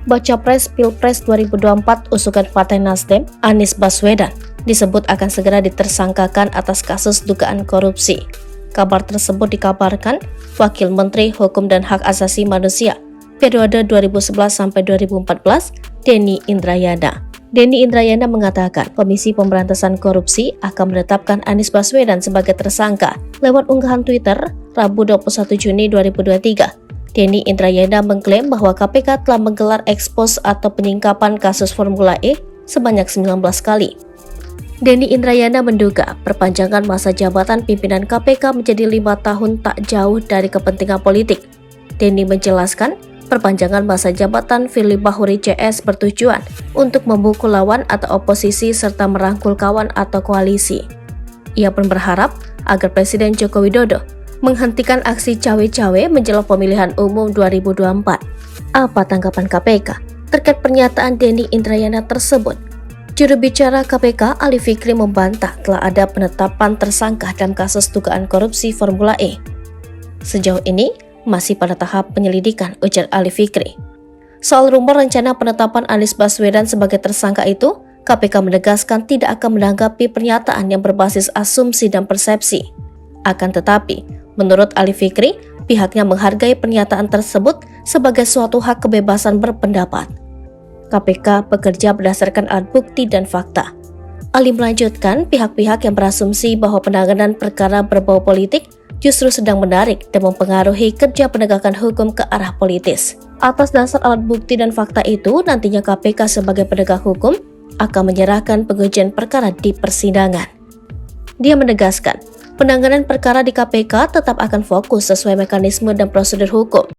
Baca Pres Pilpres 2024 usulan Partai Nasdem, Anies Baswedan, disebut akan segera ditersangkakan atas kasus dugaan korupsi. Kabar tersebut dikabarkan Wakil Menteri Hukum dan Hak Asasi Manusia periode 2011-2014, Denny Indrayana. Denny Indrayana mengatakan Komisi Pemberantasan Korupsi akan menetapkan Anies Baswedan sebagai tersangka. Lewat unggahan Twitter, Rabu 21 Juni 2023, Denny Indrayana mengklaim bahwa KPK telah menggelar ekspos atau penyingkapan kasus Formula E sebanyak 19 kali. Denny Indrayana menduga perpanjangan masa jabatan pimpinan KPK menjadi 5 tahun tak jauh dari kepentingan politik. Denny menjelaskan, perpanjangan masa jabatan Firly Bahuri CS bertujuan untuk memukul lawan atau oposisi serta merangkul kawan atau koalisi. Ia pun berharap agar Presiden Joko Widodo menghentikan aksi cawe-cawe menjelang pemilihan umum 2024. Apa tanggapan KPK terkait pernyataan Denny Indrayana tersebut? Juru bicara KPK Ali Fikri membantah telah ada penetapan tersangka dalam kasus dugaan korupsi Formula E. Sejauh ini masih pada tahap penyelidikan, ujar Ali Fikri. Soal rumor rencana penetapan Anies Baswedan sebagai tersangka itu, KPK menegaskan tidak akan menanggapi pernyataan yang berbasis asumsi dan persepsi. Akan tetapi, menurut Ali Fikri, pihaknya menghargai pernyataan tersebut sebagai suatu hak kebebasan berpendapat. KPK bekerja berdasarkan alat bukti dan fakta. Ali melanjutkan, pihak-pihak yang berasumsi bahwa penanganan perkara berbau politik justru sedang menarik dan mempengaruhi kerja penegakan hukum ke arah politis. Atas dasar alat bukti dan fakta itu, nantinya KPK sebagai penegak hukum akan menyerahkan pengujian perkara di persidangan. Dia menegaskan, penanganan perkara di KPK tetap akan fokus sesuai mekanisme dan prosedur hukum.